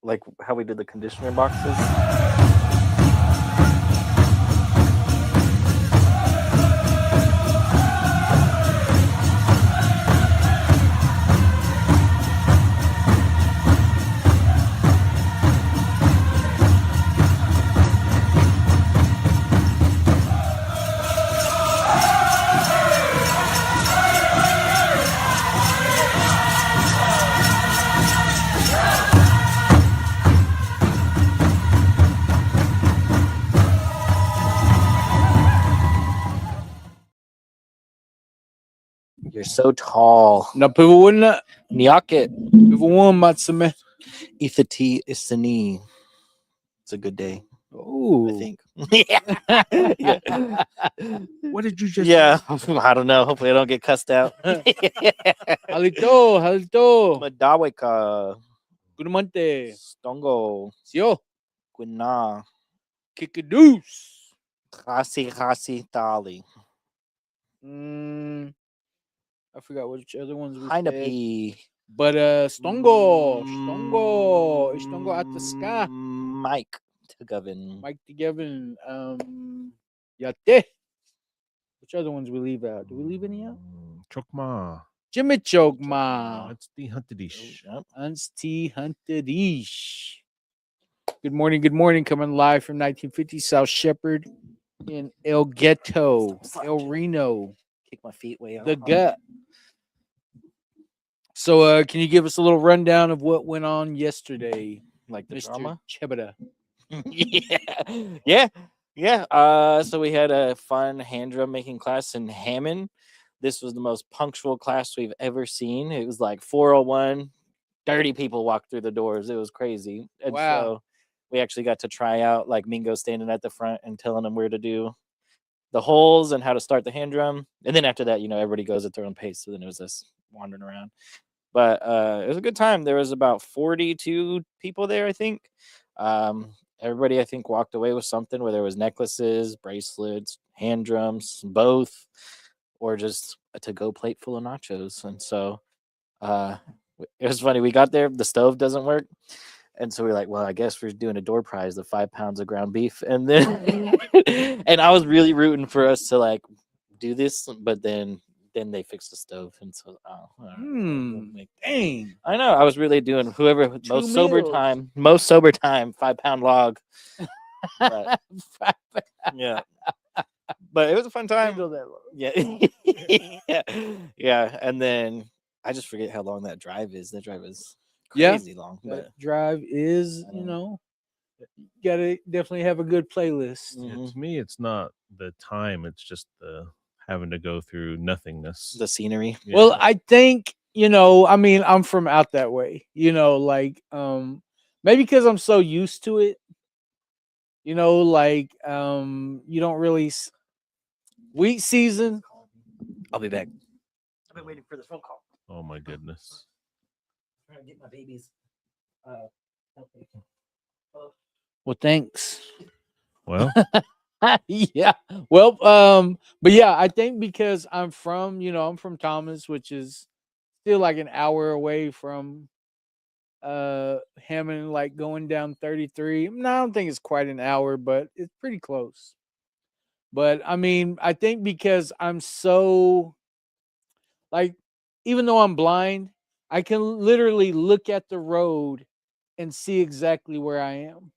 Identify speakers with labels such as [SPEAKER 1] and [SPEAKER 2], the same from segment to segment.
[SPEAKER 1] like how we did the conditioner boxes. You're so tall.
[SPEAKER 2] Na pivuuna
[SPEAKER 1] Nyaket.
[SPEAKER 2] pivuun matsume.
[SPEAKER 1] Ithati Isani. It's a good day, I
[SPEAKER 2] Oh,
[SPEAKER 1] think. Yeah.
[SPEAKER 3] What did you just
[SPEAKER 1] Yeah. I don't know. Hopefully I don't get cussed out.
[SPEAKER 2] halito, halito.
[SPEAKER 1] Madawika.
[SPEAKER 2] Good monte.
[SPEAKER 1] Stongo.
[SPEAKER 2] Sio.
[SPEAKER 1] Gwina.
[SPEAKER 2] Kikadoos.
[SPEAKER 1] Khasi Thali.
[SPEAKER 2] I forgot which other ones we said.
[SPEAKER 1] Hinapi.
[SPEAKER 2] But Stongo at the sky.
[SPEAKER 1] Mike Tugavin.
[SPEAKER 2] Mike Gavin, Yate. Which other ones we leave out? Do we leave any out?
[SPEAKER 3] Chokma.
[SPEAKER 2] Jimmy Chokma.
[SPEAKER 3] That's the Huntedish.
[SPEAKER 1] Yep.
[SPEAKER 2] Unsti Huntedish. Good morning. Coming live from 1950 South Shepherd in El Ghetto, El Reno.
[SPEAKER 1] Kick my feet way out.
[SPEAKER 2] The gut. So, can you give us a little rundown of what went on yesterday,
[SPEAKER 1] Like the
[SPEAKER 2] Mr.
[SPEAKER 1] drama?
[SPEAKER 2] CHIPPEWA?
[SPEAKER 1] Yeah. So we had a fun hand drum making class in Hammond. This was the most punctual class we've ever seen. It was like 4:01, 30 people walked through the doors. It was crazy. And
[SPEAKER 2] Wow.
[SPEAKER 1] so we actually got to try out like Mingo standing at the front and telling them where to do the holes and how to start the hand drum. And then after that, everybody goes at their own pace. So then it was us wandering around. But it was a good time. There was about 42 people there, I think. Everybody, I think, walked away with something, whether it was necklaces, bracelets, hand drums, both, or just a to-go plate full of nachos. And so it was funny. We got there, the stove doesn't work. And so we are like, well, I guess we're doing a door prize of 5 pounds of ground beef. And then, and I was really rooting for us to like do this, but then they fixed the stove. And so,
[SPEAKER 2] Dang.
[SPEAKER 1] I know. I was really doing whoever most sober
[SPEAKER 2] meals.
[SPEAKER 1] time, 5 pound log. But, yeah. But it was a fun time.
[SPEAKER 2] Handle that low.
[SPEAKER 1] Yeah. Yeah. And then I just forget how long that drive is. That drive is crazy long. But
[SPEAKER 2] That drive is, you gotta definitely have a good playlist.
[SPEAKER 1] Mhm.
[SPEAKER 3] To me, it's not the time. It's just the having to go through nothingness.
[SPEAKER 1] The scenery.
[SPEAKER 3] Yeah.
[SPEAKER 2] Well, I think, I'm from out that way, maybe because I'm so used to it, you don't really wheat season.
[SPEAKER 1] I'll be back. I've been waiting for this phone call.
[SPEAKER 3] Oh my goodness.
[SPEAKER 1] I'm trying to get my babies.
[SPEAKER 2] Well, thanks.
[SPEAKER 3] Well,
[SPEAKER 2] Yeah. Well, but yeah, I think because I'm from Thomas, which is still like an hour away from Hammond, like going down 33. No, I don't think it's quite an hour, but it's pretty close. But I mean, I think because I'm so like, even though I'm blind, I can literally look at the road and see exactly where I am.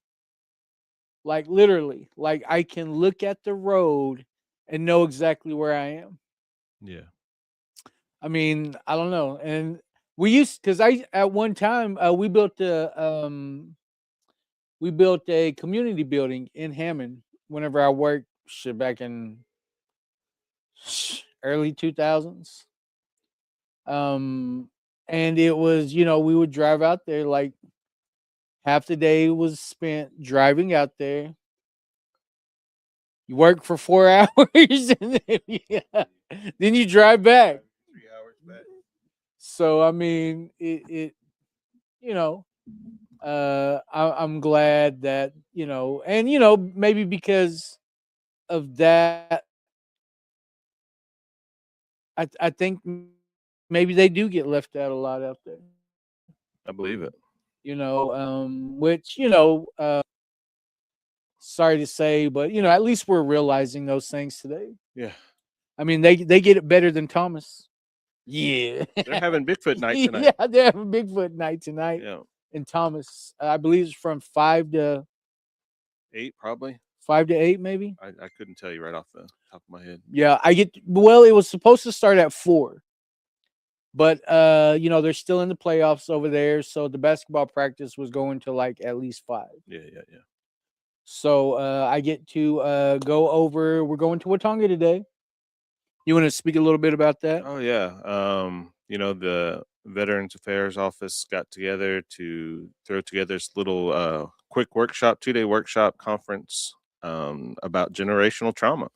[SPEAKER 2] Like literally, like I can look at the road and know exactly where I am.
[SPEAKER 3] yeah.
[SPEAKER 2] I mean, I don't know. And we used because I at one time we built a community building in Hammond whenever I worked back in early 2000s. And it was, we would drive out there, like half the day was spent driving out there. You work for 4 hours and then you drive back.
[SPEAKER 3] 3 hours back.
[SPEAKER 2] So I mean, I'm glad that and maybe because of that, I think maybe they do get left out a lot out there.
[SPEAKER 3] I believe it.
[SPEAKER 2] which sorry to say, but at least we're realizing those things today.
[SPEAKER 3] Yeah.
[SPEAKER 2] I mean, they get it better than Thomas. Yeah.
[SPEAKER 3] They're having Bigfoot night tonight.
[SPEAKER 2] Yeah, they're having Bigfoot night tonight.
[SPEAKER 3] Yeah.
[SPEAKER 2] And Thomas, I believe it's from
[SPEAKER 3] 8 probably.
[SPEAKER 2] 5 to 8, maybe.
[SPEAKER 3] I couldn't tell you right off the top of my head.
[SPEAKER 2] Yeah, well, it was supposed to start at 4. But they're still in the playoffs over there, so the basketball practice was going to like at least 5.
[SPEAKER 3] Yeah.
[SPEAKER 2] So I get to go over. We're going to Watonga today. You want to speak a little bit about that?
[SPEAKER 3] Oh yeah. The Veterans Affairs Office got together to throw together this little quick workshop, 2-day workshop conference about generational trauma.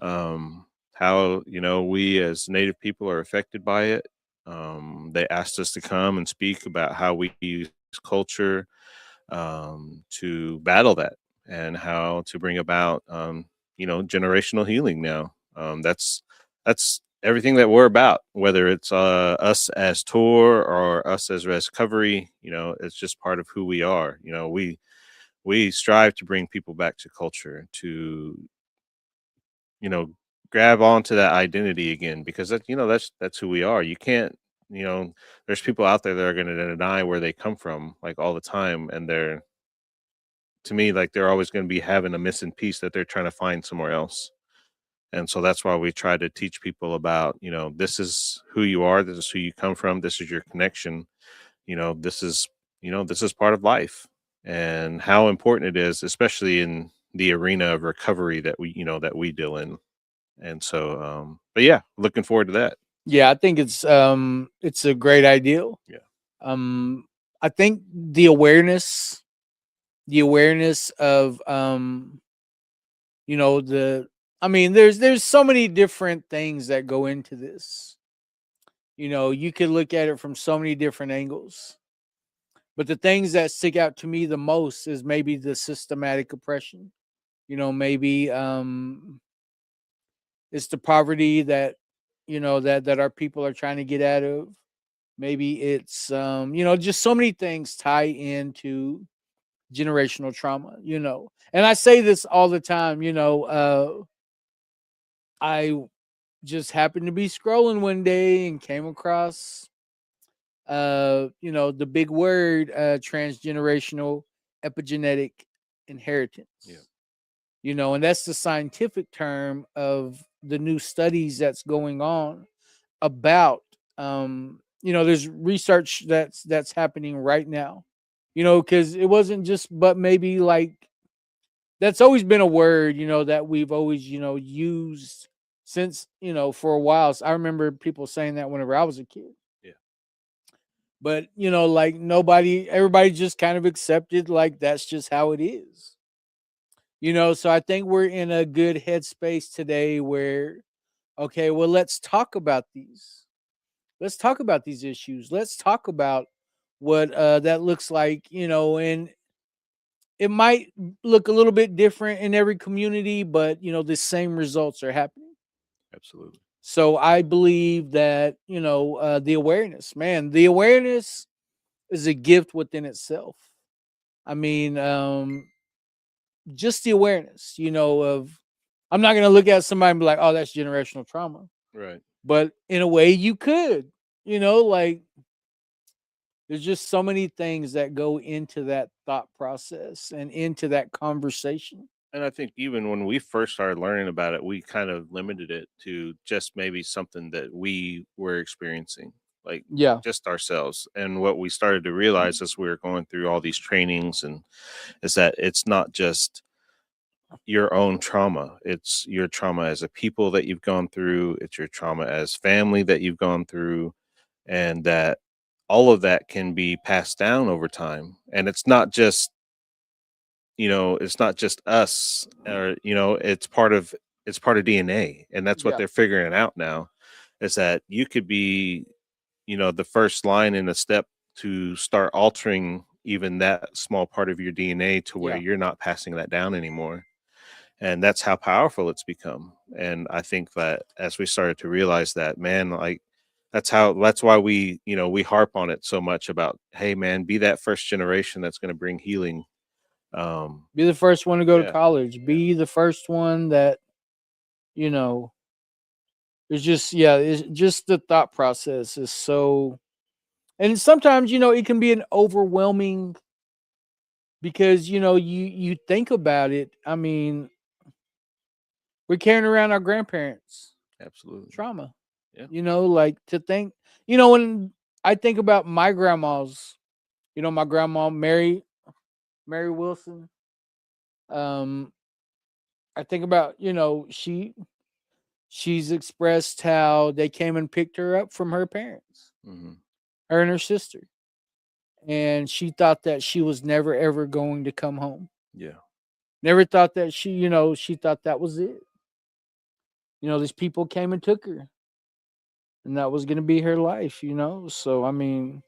[SPEAKER 3] How we as Native people are affected by it. They asked us to come and speak about how we use culture to battle that and how to bring about generational healing now. That's everything that we're about, whether it's us as tour or us as recovery. It's just part of who we are. We strive to bring people back to culture, to grab onto that identity again, because that's who we are. You can't, there's people out there that are going to deny where they come from like all the time, and to me, like they're always going to be having a missing piece that they're trying to find somewhere else. And so that's why we try to teach people about, this is who you are, this is who you come from, this is your connection, this is part of life, and how important it is, especially in the arena of recovery that we deal in. And so but yeah, looking forward to that.
[SPEAKER 2] Yeah, I think it's a great idea.
[SPEAKER 3] Yeah.
[SPEAKER 2] I think the awareness of there's so many different things that go into this. You could look at it from so many different angles. But the things that stick out to me the most is maybe the systematic oppression. Maybe it's the poverty that that our people are trying to get out of. Maybe it's just so many things tie into generational trauma. And I say this all the time. I just happened to be scrolling one day and came across the big word transgenerational epigenetic inheritance.
[SPEAKER 3] Yeah.
[SPEAKER 2] And that's the scientific term of the new studies that's going on about there's research that's happening right now, because it wasn't just, but maybe like that's always been a word that we've always used since for a while. So I remember people saying that whenever I was a kid.
[SPEAKER 3] Yeah.
[SPEAKER 2] But like everybody just kind of accepted like that's just how it is. So I think we're in a good headspace today where, okay, well, let's talk about these. Let's talk about these issues. Let's talk about what that looks like, and it might look a little bit different in every community, but the same results are happening.
[SPEAKER 3] Absolutely.
[SPEAKER 2] So I believe that, the awareness is a gift within itself. I mean, just the awareness, of, I'm not going to look at somebody and be like, oh, that's generational trauma.
[SPEAKER 3] Right.
[SPEAKER 2] But in a way you could, like there's just so many things that go into that thought process and into that conversation.
[SPEAKER 3] And I think even when we first started learning about it, we kind of limited it to just maybe something that we were experiencing, like
[SPEAKER 2] Yeah.
[SPEAKER 3] just ourselves. And what we started to realize as we were going through all these trainings is that it's not just your own trauma. It's your trauma as a people that you've gone through. It's your trauma as family that you've gone through, and that all of that can be passed down over time. And it's not just us, or it's part of DNA. And that's what
[SPEAKER 2] Yeah.
[SPEAKER 3] they're figuring out now, is that you could be the first line in a step to start altering even that small part of your DNA to where
[SPEAKER 2] Yeah.
[SPEAKER 3] you're not passing that down anymore. And that's how powerful it's become. And I think that as we started to realize that, man, like that's why we, we harp on it so much about, hey man, be that first generation that's going to bring healing.
[SPEAKER 2] Be the first one to go to
[SPEAKER 3] Yeah.
[SPEAKER 2] college.
[SPEAKER 3] Yeah.
[SPEAKER 2] Be the first one that, you know, it's just the thought process is so, and sometimes, it can be an overwhelming because, you think about it. I mean, we're carrying around our grandparents'
[SPEAKER 3] Absolutely.
[SPEAKER 2] trauma,
[SPEAKER 3] Yeah.
[SPEAKER 2] like to think, when I think about my grandma's, my grandma, Mary Wilson, um, I think about, she's expressed how they came and picked her up from her parents,
[SPEAKER 3] Hmm.
[SPEAKER 2] her and her sister. And she thought that she was never ever going to come home.
[SPEAKER 3] Yeah.
[SPEAKER 2] Never thought that she thought that was it. These people came and took her, and that was going to be her life. So, I mean,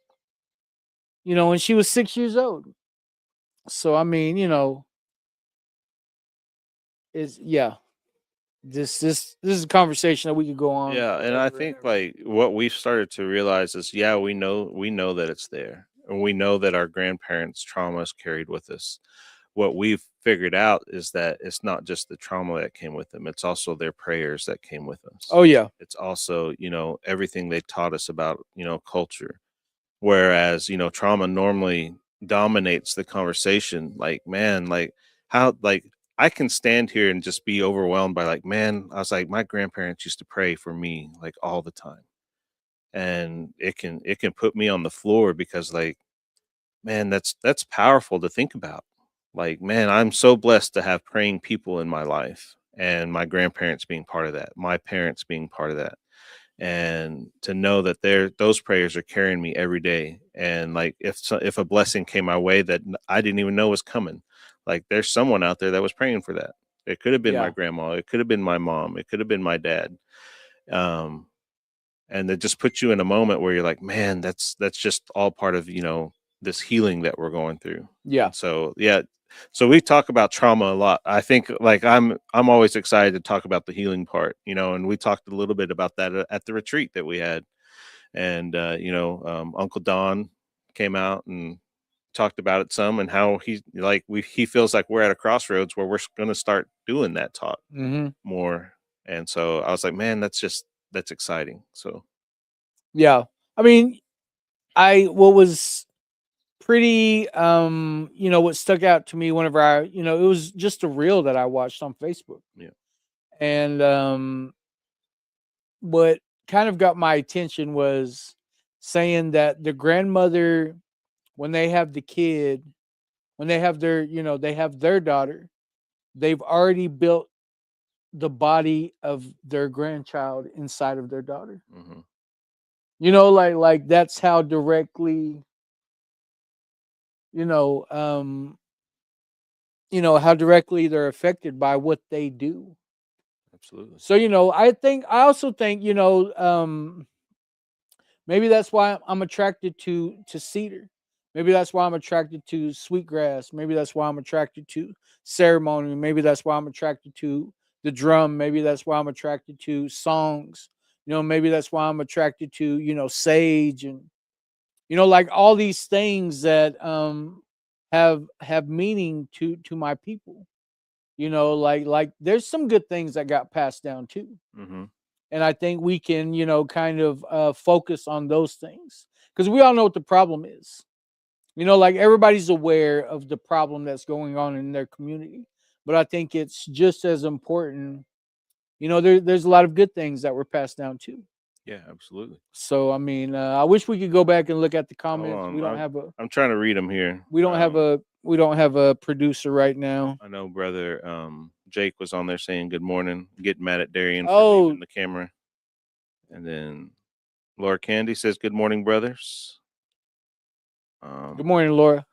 [SPEAKER 2] when she was 6 years old. So, I mean, it's, yeah, this is a conversation that we could go on
[SPEAKER 3] Yeah, and I
[SPEAKER 2] forever and
[SPEAKER 3] think
[SPEAKER 2] ever.
[SPEAKER 3] like what we've started to realize is, yeah, we know that it's there, and we know that our grandparents' trauma is carried with us. What we've figured out is that it's not just the trauma that came with them; it's also their prayers that came with us.
[SPEAKER 2] Oh yeah,
[SPEAKER 3] It's also, everything they taught us about, culture. Whereas, trauma normally dominates the conversation. Like, man, like how, like, I can stand here and just be overwhelmed by, like, man, I was like, my grandparents used to pray for me like all the time. And it can put me on the floor because, like, man, that's powerful to think about. Like, man, I'm so blessed to have praying people in my life, and my grandparents being part of that, my parents being part of that, and to know that those prayers are carrying me every day. And like, if a blessing came my way that I didn't even know was coming, like, there's someone out there that was praying for that. It could have been my
[SPEAKER 2] yeah,
[SPEAKER 3] grandma, it could have been my mom, it could have been my dad. um and it just puts you in a moment where you're like, man, that's just all part of, this healing that we're going through.
[SPEAKER 2] yeah.
[SPEAKER 3] And so, yeah, so we talk about trauma a lot. I think, like, I'm always excited to talk about the healing part, and we talked a little bit about that at the retreat that we had. And Uncle Don came out and talked about it some, and how he feels like we're at a crossroads where we're going to start doing that talk
[SPEAKER 2] Hmm.
[SPEAKER 3] more. And so I was like, man, that's exciting. So
[SPEAKER 2] Yeah. I mean, I what was pretty what stuck out to me whenever it was just a reel that I watched on Facebook.
[SPEAKER 3] yeah.
[SPEAKER 2] And what kind of got my attention was saying that the grandmother, when they have the kid, when they have they have their daughter, they've already built the body of their grandchild inside of their daughter.
[SPEAKER 3] Hmm.
[SPEAKER 2] Like that's how directly, you know, um, how directly they're affected by what they do.
[SPEAKER 3] Absolutely.
[SPEAKER 2] So, I also think, maybe that's why I'm attracted to cedar. Maybe that's why I'm attracted to sweetgrass. Maybe that's why I'm attracted to ceremony. Maybe that's why I'm attracted to the drum. Maybe that's why I'm attracted to songs. Maybe that's why I'm attracted to, sage, and like all these things that have meaning to my people. Like there's some good things that got passed down too.
[SPEAKER 3] Hmm.
[SPEAKER 2] And I think we can, kind of focus on those things because we all know what the problem is. Like everybody's aware of the problem that's going on in their community. But I think it's just as important. There's a lot of good things that were passed down too.
[SPEAKER 3] Yeah, absolutely.
[SPEAKER 2] So I mean, I wish we could go back and look at the
[SPEAKER 3] Hold
[SPEAKER 2] comments.
[SPEAKER 3] on, I'm trying to read them here.
[SPEAKER 2] We don't have a producer right now.
[SPEAKER 3] I know brother Jake was on there saying good morning, getting mad at Darian for
[SPEAKER 2] Oh,
[SPEAKER 3] leaving the camera. And then Laura Candy says good morning, brothers.
[SPEAKER 2] good
[SPEAKER 3] um
[SPEAKER 2] morning, Laura.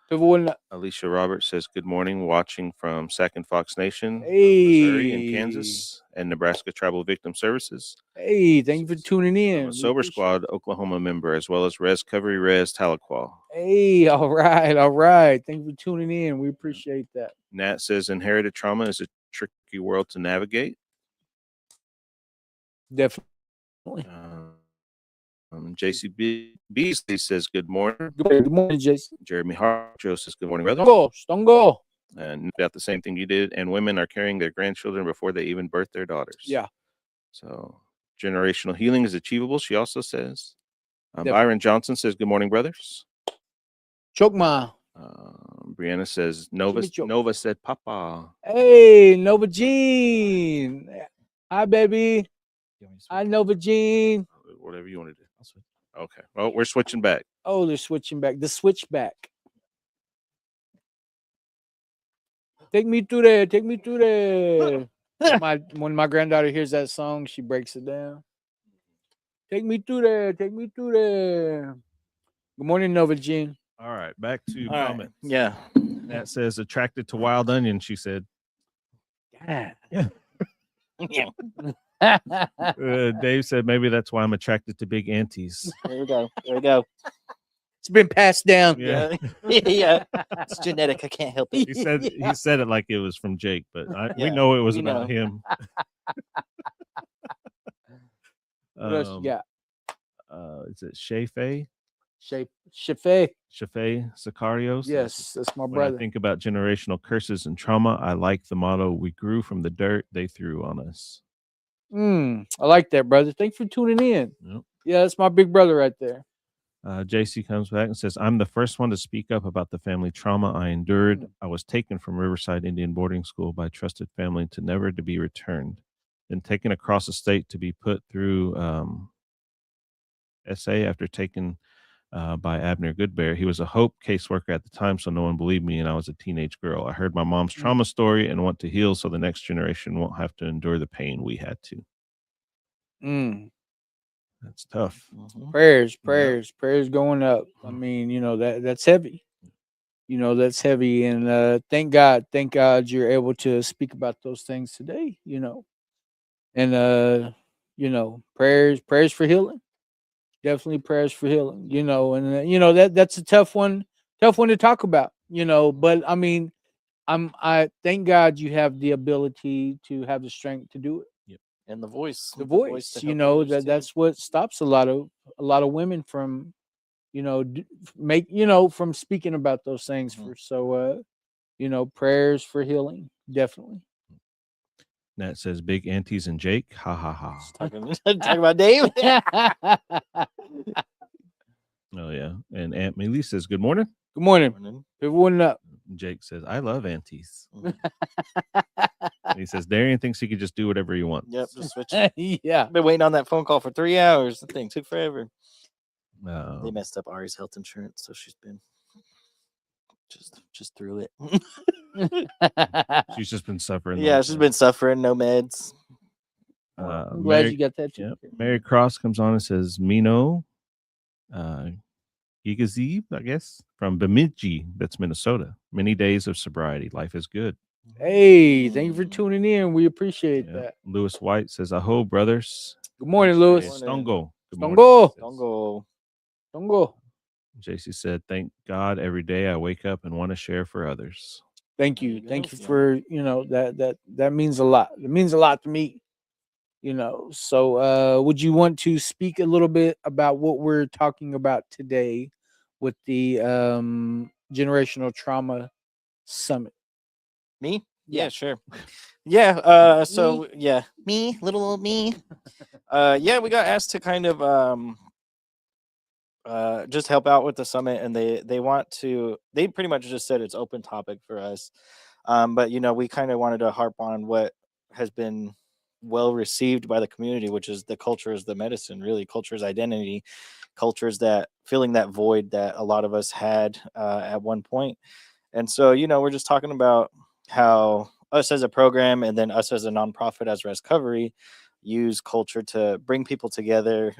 [SPEAKER 3] Alicia Roberts says good morning, watching from Sac and Fox Nation of Missouri and
[SPEAKER 2] Hey,
[SPEAKER 3] Kansas and Nebraska Tribal Victim Services.
[SPEAKER 2] hey, thank you for
[SPEAKER 3] Says,
[SPEAKER 2] tuning
[SPEAKER 3] I'm a
[SPEAKER 2] in. We
[SPEAKER 3] Sober
[SPEAKER 2] appreciate
[SPEAKER 3] Squad
[SPEAKER 2] it.
[SPEAKER 3] Oklahoma member, as well as Res Covery Res Tahlequah.
[SPEAKER 2] Hey, all right, all right. Thank you for tuning in. We
[SPEAKER 3] Yeah.
[SPEAKER 2] appreciate that.
[SPEAKER 3] Nat says inherited trauma is a tricky world to navigate.
[SPEAKER 2] Definitely.
[SPEAKER 3] Um, Beasley says, good morning.
[SPEAKER 2] Good morning, Jason.
[SPEAKER 3] Jeremy Harjo says, good morning, brother.
[SPEAKER 2] Don't go.
[SPEAKER 3] And about the same thing you did. And women are carrying their grandchildren before they even birth their daughters.
[SPEAKER 2] Yeah.
[SPEAKER 3] So generational healing is achievable, she also says.
[SPEAKER 2] Definitely.
[SPEAKER 3] Byron Johnson says, good morning, brothers.
[SPEAKER 2] Chokma.
[SPEAKER 3] Brianna says, Nova said, Papa.
[SPEAKER 2] Hey, Nova Jean. Hi, baby. Hi, Nova Jean.
[SPEAKER 3] Whatever you want to do. I'll switch. Okay. Well, we're switching back.
[SPEAKER 2] Oh, they're switching back. The switchback. Take me through there. Take me through there. When my granddaughter hears that song, she breaks it down. Take me through there. Take me through there. Good morning, Nova Jean.
[SPEAKER 4] All right, back to
[SPEAKER 1] All right.
[SPEAKER 4] comments.
[SPEAKER 1] Yeah.
[SPEAKER 4] That says attracted to wild onion. She said.
[SPEAKER 2] God.
[SPEAKER 1] Yeah.
[SPEAKER 4] Dave said maybe that's why I'm attracted to big aunties.
[SPEAKER 1] There we go. There we go.
[SPEAKER 2] It's been passed down.
[SPEAKER 4] Yeah.
[SPEAKER 1] Yeah. It's genetic. I can't help it.
[SPEAKER 4] He said it like it was from Jake, but we
[SPEAKER 1] Yeah,
[SPEAKER 4] know it was
[SPEAKER 1] we
[SPEAKER 4] about
[SPEAKER 1] know.
[SPEAKER 4] him.
[SPEAKER 2] What else you got?
[SPEAKER 4] Is it Shafe?
[SPEAKER 2] Shafe.
[SPEAKER 4] Shafe Sicarios?
[SPEAKER 2] Yes, that's my
[SPEAKER 4] When
[SPEAKER 2] brother.
[SPEAKER 4] I think about generational curses and trauma, I like the motto, we grew from the dirt they threw on us.
[SPEAKER 2] I like that, brother. Thanks for tuning in.
[SPEAKER 4] Yep.
[SPEAKER 2] Yeah, that's my big brother right there.
[SPEAKER 4] JC comes back and says, I'm the first one to speak up about the family trauma I endured. I was taken from Riverside Indian boarding school by trusted family to never to be returned, then taken across the state to be put through SA after taken by Abner Goodbear. He was a Hope caseworker at the time, so no one believed me, and I was a teenage girl. I heard my mom's trauma story and want to heal so the next generation won't have to endure the pain we had to. That's tough.
[SPEAKER 2] Prayers going up. I mean, that's heavy. That's heavy, and thank God you're able to speak about those things today. And prayers for healing. Definitely prayers for healing. And that's a tough one to talk about. But I mean, I thank God you have the ability to have the strength to do it.
[SPEAKER 1] And the voice.
[SPEAKER 2] The voice,
[SPEAKER 1] to help others, too.
[SPEAKER 2] that's what stops a lot of women from, from speaking about those things. Prayers for healing, definitely.
[SPEAKER 4] That says big aunties and Jake. Ha ha ha.
[SPEAKER 1] Talking about Dave.
[SPEAKER 4] Oh yeah. And Aunt Millie says good morning.
[SPEAKER 2] Good morning. Everyone up.
[SPEAKER 4] Jake says, I love aunties. He says Darian thinks he could just do whatever he wants.
[SPEAKER 1] Yep, just switch.
[SPEAKER 2] Yeah.
[SPEAKER 1] Been waiting on that phone call for 3 hours. The thing took forever. They
[SPEAKER 4] Um,
[SPEAKER 1] messed up Ari's health insurance, so she's been just through it.
[SPEAKER 4] she's just been suffering.
[SPEAKER 1] Yeah, she's been suffering, no meds.
[SPEAKER 2] I'm glad you got that too.
[SPEAKER 4] Mary Cross comes on and says, Mino, Gigazib, I guess, from Bemidji, that's Minnesota. Many days of sobriety. Life is good.
[SPEAKER 2] Hey, thank you for tuning in. We appreciate that.
[SPEAKER 4] Lewis White says, Aho, brothers.
[SPEAKER 2] Good morning, Lewis.
[SPEAKER 4] Stongo. Good morning.
[SPEAKER 2] Stongo.
[SPEAKER 1] Don't go.
[SPEAKER 4] JC said, thank God every day I wake up and want to share for others.
[SPEAKER 2] Thank you.
[SPEAKER 1] There you
[SPEAKER 2] Thank
[SPEAKER 1] go.
[SPEAKER 2] you for, that means a lot. It means a lot to me. So would you want to speak a little bit about what we're talking about today with the generational trauma summit?
[SPEAKER 1] Me?
[SPEAKER 2] Yeah.
[SPEAKER 1] Yeah, sure. Yeah. So yeah, me, little old me. Yeah, we got asked to kind of just help out with the summit, and they want to. They pretty much just said it's open topic for us. But we kind of wanted to harp on what has been well received by the community, which is the culture is the medicine. Really, culture is identity. Culture is that filling that void that a lot of us had at one point. And so we're just talking about how us as a program and then us as a nonprofit as Recovery use culture to bring people together,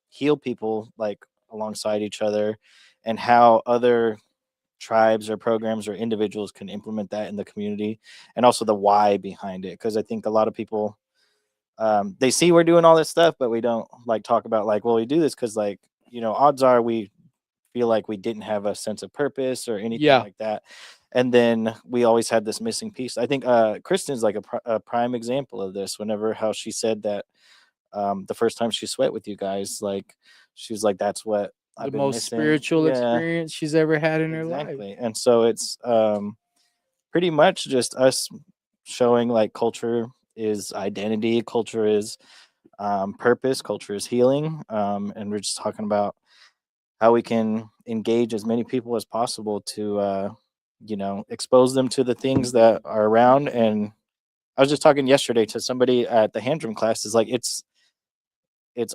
[SPEAKER 1] heal people like alongside each other, and how other tribes or programs or individuals can implement that in the community, and also the why behind it. Because I think a lot of people they see we're doing all this stuff, but we don't talk about well, we do this because odds are we feel like we didn't have a sense of purpose or anything like that. And then we always had this missing piece. I think Kristen's a prime example of this. Whenever how she said that the first time she sweat with you guys, she was like, that's what
[SPEAKER 2] The
[SPEAKER 1] I've been
[SPEAKER 2] most
[SPEAKER 1] missing.
[SPEAKER 2] spiritual
[SPEAKER 1] Yeah,
[SPEAKER 2] experience she's ever had in her life.
[SPEAKER 1] exactly. And so it's pretty much just us showing like culture is identity, culture is purpose, culture is healing, and we're just talking about how we can engage as many people as possible to expose them to the things that are around. And I was just talking yesterday to somebody at the hand drum class. Is like it's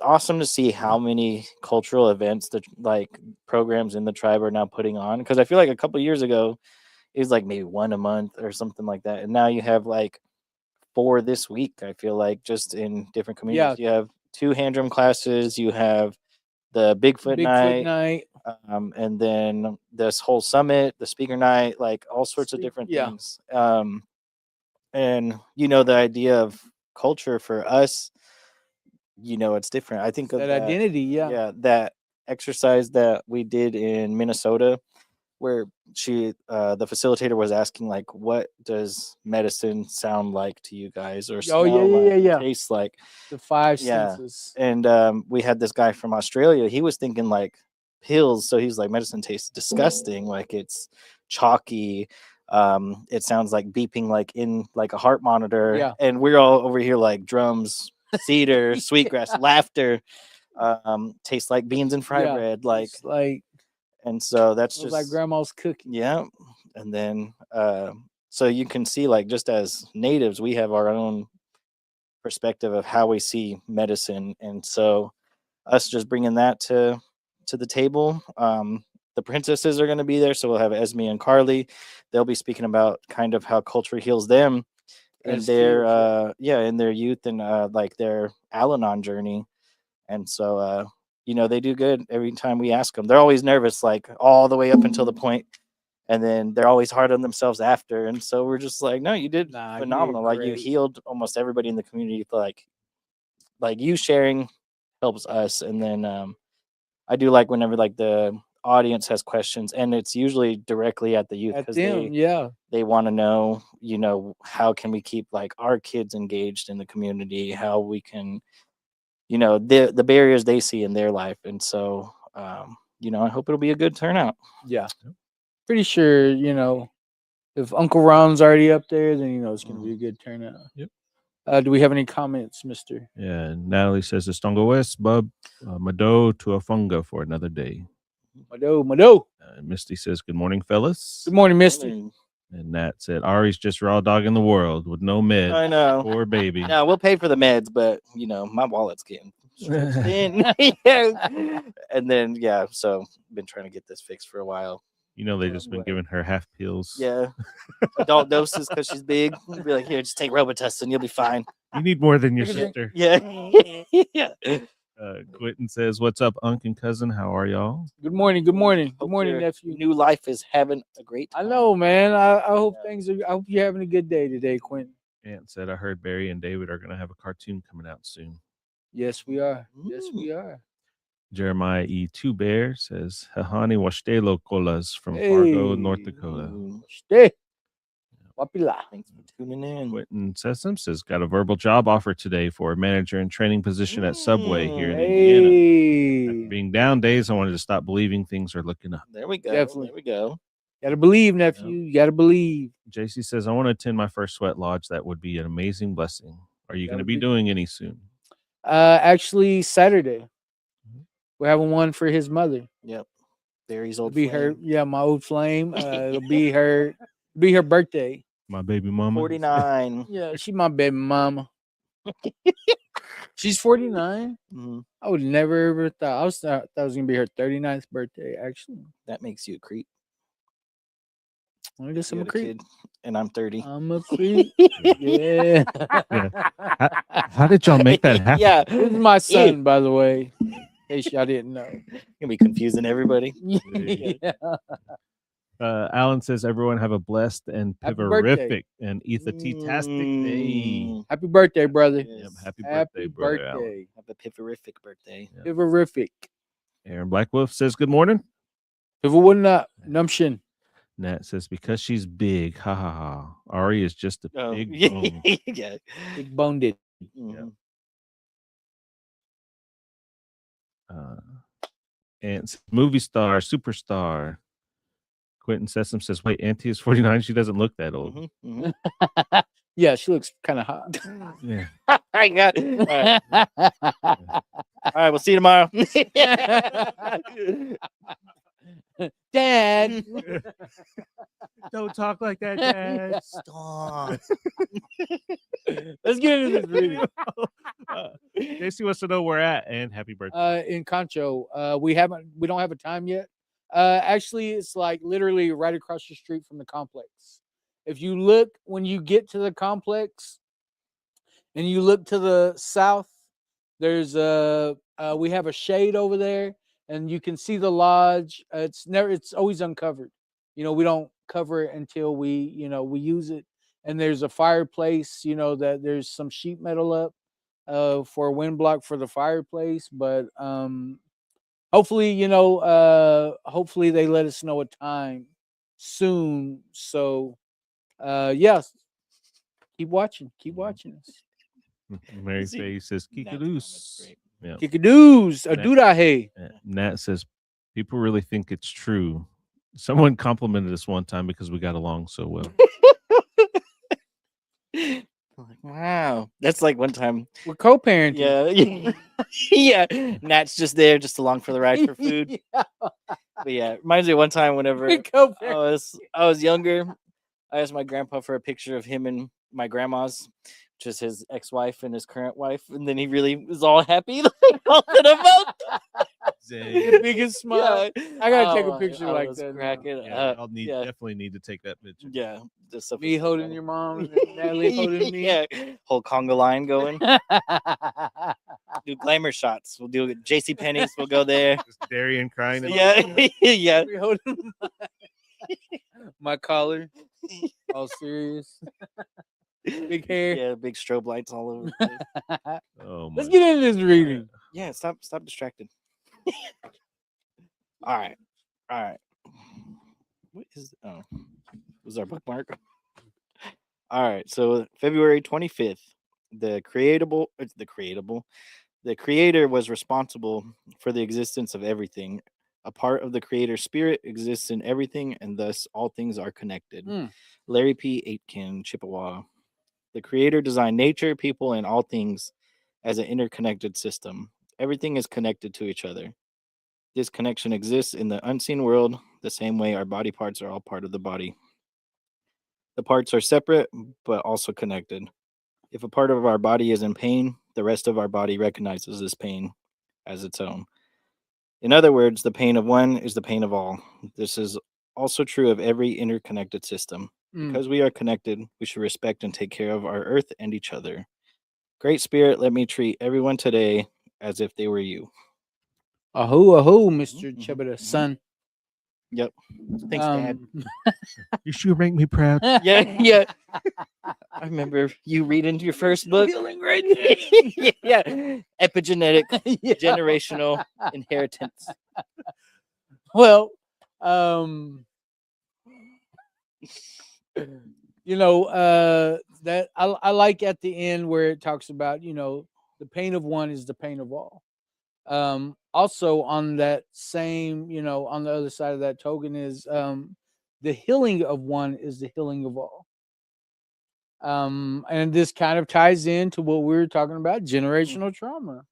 [SPEAKER 1] awesome to see how many cultural events that like programs in the tribe are now putting on, because I feel like a couple years ago it was like maybe one a month or something like that, and now you have like 4 this week. I feel like just in different communities,
[SPEAKER 2] Yeah.
[SPEAKER 1] you have 2 hand drum classes, you have the Bigfoot
[SPEAKER 2] Bigfoot
[SPEAKER 1] night,
[SPEAKER 2] night.
[SPEAKER 1] and then this whole summit, the speaker night, like all sorts of different
[SPEAKER 2] Yeah.
[SPEAKER 1] things. And the idea of culture for us, it's different. I think of
[SPEAKER 2] That identity. Yeah.
[SPEAKER 1] yeah, that exercise that we did in Minnesota, where the facilitator was asking like, what does medicine sound like to you guys, or
[SPEAKER 2] Oh, yeah,
[SPEAKER 1] smell
[SPEAKER 2] yeah,
[SPEAKER 1] like,
[SPEAKER 2] yeah,
[SPEAKER 1] or
[SPEAKER 2] yeah.
[SPEAKER 1] taste like?
[SPEAKER 2] The 5
[SPEAKER 1] Yeah.
[SPEAKER 2] senses.
[SPEAKER 1] And we had this guy from Australia. He was thinking like pills, so he's like, medicine tastes disgusting, like it's chalky. It sounds like beeping, like in like a heart monitor.
[SPEAKER 2] Yeah.
[SPEAKER 1] And we're all over here like drums, cedar, sweetgrass, laughter. Tastes like beans and fry
[SPEAKER 2] Yeah,
[SPEAKER 1] bread, like.
[SPEAKER 2] it's like
[SPEAKER 1] And so that's
[SPEAKER 2] it was
[SPEAKER 1] just
[SPEAKER 2] like grandma's cooking.
[SPEAKER 1] yeah. And then so you can see like just as natives, we have our own perspective of how we see medicine, and so us just bringing that to the table. The princesses are going to be there, so we'll have Esme and Carly. They'll be speaking about kind of how culture heals them in
[SPEAKER 2] As
[SPEAKER 1] their
[SPEAKER 2] kids, yeah.
[SPEAKER 1] in their youth, and like their Al-Anon journey. And so they do good every time we ask them. They're always nervous, like all the way up until the point, and then they're always hard on themselves after. And so we're just like, no, you did
[SPEAKER 2] Nah, you did
[SPEAKER 1] phenomenal. Like you
[SPEAKER 2] great.
[SPEAKER 1] healed almost everybody in the community. Like you sharing helps us. And then I do like whenever like the audience has questions, and it's usually directly at the youth,
[SPEAKER 2] At
[SPEAKER 1] because
[SPEAKER 2] them, yeah.
[SPEAKER 1] they want to know, how can we keep like our kids engaged in the community, how we can, the barriers they see in their life. And so I hope it'll be a good turnout.
[SPEAKER 2] Yeah. Pretty sure, if Uncle Ron's already up there, then it's gonna be a good turnout.
[SPEAKER 4] Yep.
[SPEAKER 2] Do we have any comments, Mister?
[SPEAKER 4] Yeah, Natalie says Estonga West, Bub, Mado to a funga for another day.
[SPEAKER 2] Mado.
[SPEAKER 4] Misty says, good morning, fellas.
[SPEAKER 2] Good morning, Mister.
[SPEAKER 4] And Nat said, Ari's just raw dog in the world with no med.
[SPEAKER 1] I know.
[SPEAKER 4] Poor baby.
[SPEAKER 1] Yeah, we'll pay for the meds, but my wallet's getting stretched thin. And then so been trying to get this fixed for a while.
[SPEAKER 4] They just been giving her half pills.
[SPEAKER 1] Yeah, adult doses because she's big. We'll be like, here, just take Robitussin, you'll be fine.
[SPEAKER 4] You need more than your sister.
[SPEAKER 1] Yeah. Yeah.
[SPEAKER 4] Quentin says, what's up, Unc and cousin? How are y'all?
[SPEAKER 2] Good morning. Good morning. Good
[SPEAKER 1] Hope
[SPEAKER 2] morning,
[SPEAKER 1] your
[SPEAKER 2] nephew.
[SPEAKER 1] new life is having a great
[SPEAKER 2] I
[SPEAKER 1] time.
[SPEAKER 2] know, man. I hope
[SPEAKER 1] Yeah.
[SPEAKER 2] I hope you're having a good day today, Quentin.
[SPEAKER 4] Aunt said, I heard Barry and David are going to have a cartoon coming out soon.
[SPEAKER 2] Yes, we are. Yes, we are.
[SPEAKER 4] Jeremiah E. Two Bear says, Hahani Washtelo Colas from Fargo, North Dakota.
[SPEAKER 2] Stay. Wapila.
[SPEAKER 1] Thanks for tuning in.
[SPEAKER 4] Quentin Sessom says, got a verbal job offer today for a manager and training position at Subway here in Indiana. After
[SPEAKER 2] Hey.
[SPEAKER 4] being down days, I wanted to stop believing things are looking up.
[SPEAKER 1] There we go.
[SPEAKER 2] Definitely.
[SPEAKER 1] There we go.
[SPEAKER 2] Gotta believe, nephew. You gotta believe.
[SPEAKER 4] JC says, I want to attend my first sweat lodge. That would be an amazing blessing. Are you
[SPEAKER 2] That
[SPEAKER 4] going to
[SPEAKER 2] would
[SPEAKER 4] be
[SPEAKER 2] be-
[SPEAKER 4] doing any soon?
[SPEAKER 2] Actually, Saturday. We're having one for his mother.
[SPEAKER 1] Yep. Barry's
[SPEAKER 2] It'll
[SPEAKER 1] old
[SPEAKER 2] be her,
[SPEAKER 1] flame.
[SPEAKER 2] yeah, my old flame. It'll be her birthday.
[SPEAKER 4] My baby mama.
[SPEAKER 1] 49.
[SPEAKER 2] Yeah, she my baby mama. She's 49.
[SPEAKER 1] Mhm.
[SPEAKER 2] I would never ever thought. I thought it was gonna be her 39th birthday. Actually,
[SPEAKER 1] That makes you a creep.
[SPEAKER 2] I guess I'm
[SPEAKER 1] You
[SPEAKER 2] a
[SPEAKER 1] had a
[SPEAKER 2] creep.
[SPEAKER 1] kid, and I'm 30.
[SPEAKER 2] I'm a creep. Yeah.
[SPEAKER 4] How did y'all make that happen?
[SPEAKER 1] Yeah.
[SPEAKER 2] This is my son, by the way. In case y'all didn't know.
[SPEAKER 1] Gonna be confusing everybody.
[SPEAKER 2] Yeah.
[SPEAKER 4] Alan says, everyone have a blessed and
[SPEAKER 2] Happy birthday.
[SPEAKER 4] pivorific and etha-tastic day.
[SPEAKER 1] Mm.
[SPEAKER 2] Happy birthday, brother.
[SPEAKER 1] Yes.
[SPEAKER 4] Yep, happy
[SPEAKER 2] Happy
[SPEAKER 4] birthday, brother Alan.
[SPEAKER 2] birthday.
[SPEAKER 1] Have a pivorific birthday.
[SPEAKER 4] Yeah.
[SPEAKER 2] Pivorific.
[SPEAKER 4] Aaron Blackwolf says, good morning.
[SPEAKER 2] If it wouldn't numption.
[SPEAKER 4] Nat says, because she's big, ha ha ha. Ari is just a
[SPEAKER 1] Oh,
[SPEAKER 4] big
[SPEAKER 1] yeah.
[SPEAKER 4] bone.
[SPEAKER 1] Yeah.
[SPEAKER 2] Big boned it.
[SPEAKER 1] Mhm.
[SPEAKER 4] Uh, And movie star, superstar. Quentin Sessom says, "Wait, Auntie is 49. She doesn't look that old."
[SPEAKER 2] Yeah, she looks kind of hot.
[SPEAKER 4] Yeah.
[SPEAKER 1] I got it. All right, we'll see you tomorrow.
[SPEAKER 2] Dad.
[SPEAKER 4] Don't talk like that, Dad.
[SPEAKER 1] Stop.
[SPEAKER 2] Let's get into this reading.
[SPEAKER 4] JC wants to know where we're at, and happy birthday.
[SPEAKER 2] In Concho, we don't have a time yet. Actually, it's like literally right across the street from the complex. If you look when you get to the complex, and you look to the south, there's we have a shade over there, and you can see the lodge. It's always uncovered. We don't cover it until we use it. And there's a fireplace. That there's some sheet metal up for a wind block for the fireplace. But hopefully, hopefully they let us know a time soon. So yes, keep watching us.
[SPEAKER 4] Mary
[SPEAKER 1] See,
[SPEAKER 4] Faye says,
[SPEAKER 1] Nat's
[SPEAKER 4] "Kikadoos."
[SPEAKER 1] comment's great.
[SPEAKER 4] Yeah.
[SPEAKER 2] Kikadoos, adudahe.
[SPEAKER 4] Nat says, "People really think it's true." Someone complimented us one time because we got along so well.
[SPEAKER 1] I'm like, wow, that's like one time.
[SPEAKER 2] We're co-parenting.
[SPEAKER 1] Yeah, yeah. Nat's just there, just along for the ride for food.
[SPEAKER 2] Yeah.
[SPEAKER 1] But yeah, reminds me of one time whenever
[SPEAKER 2] We're co-parenting.
[SPEAKER 1] I was younger. I asked my grandpa for a picture of him and my grandma's, which is his ex-wife and his current wife, and then he really was all happy, like holding them up.
[SPEAKER 2] The biggest smile.
[SPEAKER 1] Yeah.
[SPEAKER 2] I gotta take a
[SPEAKER 1] Oh,
[SPEAKER 2] picture
[SPEAKER 1] I
[SPEAKER 2] like
[SPEAKER 1] was
[SPEAKER 2] that now.
[SPEAKER 1] cracking
[SPEAKER 4] Yeah,
[SPEAKER 1] up.
[SPEAKER 4] I'll definitely need to take that picture.
[SPEAKER 1] Yeah, just stuff
[SPEAKER 2] Me
[SPEAKER 1] was so
[SPEAKER 2] holding
[SPEAKER 1] funny.
[SPEAKER 2] your mom, and Natalie holding me.
[SPEAKER 1] Yeah, whole conga line going. Do glamour shots. We'll do JC Penney's. We'll go there.
[SPEAKER 4] Just Darian crying.
[SPEAKER 1] Yeah, yeah.
[SPEAKER 2] We holding my collar, all serious. Big hair.
[SPEAKER 1] Yeah, big strobe lights all over. The place.
[SPEAKER 4] Oh,
[SPEAKER 2] Let's
[SPEAKER 4] my
[SPEAKER 2] get into this reading.
[SPEAKER 1] Yeah, stop distracted. All right. What is was our bookmark? All right, so February 25th, the creator was responsible for the existence of everything. A part of the creator's spirit exists in everything, and thus all things are connected. Larry P. Aitken, Chippewa. The creator designed nature, people, and all things as an interconnected system. Everything is connected to each other. This connection exists in the unseen world the same way our body parts are all part of the body. The parts are separate, but also connected. If a part of our body is in pain, the rest of our body recognizes this pain as its own. In other words, the pain of one is the pain of all. This is also true of every interconnected system. Because we are connected, we should respect and take care of our earth and each other. Great Spirit, let me treat everyone today as if they were you.
[SPEAKER 2] Aho, Mr. Chebeda, son.
[SPEAKER 1] Yep. Thanks, Dad.
[SPEAKER 4] You sure make me proud.
[SPEAKER 1] Yeah. I remember you reading your first book.
[SPEAKER 2] Feeling great.
[SPEAKER 1] Yeah. Epigenetic,
[SPEAKER 2] Yeah.
[SPEAKER 1] generational inheritance.
[SPEAKER 2] Well, that I like at the end where it talks about, the pain of one is the pain of all. Also on that same, on the other side of that token is the healing of one is the healing of all. And this kind of ties into what we were talking about, generational trauma.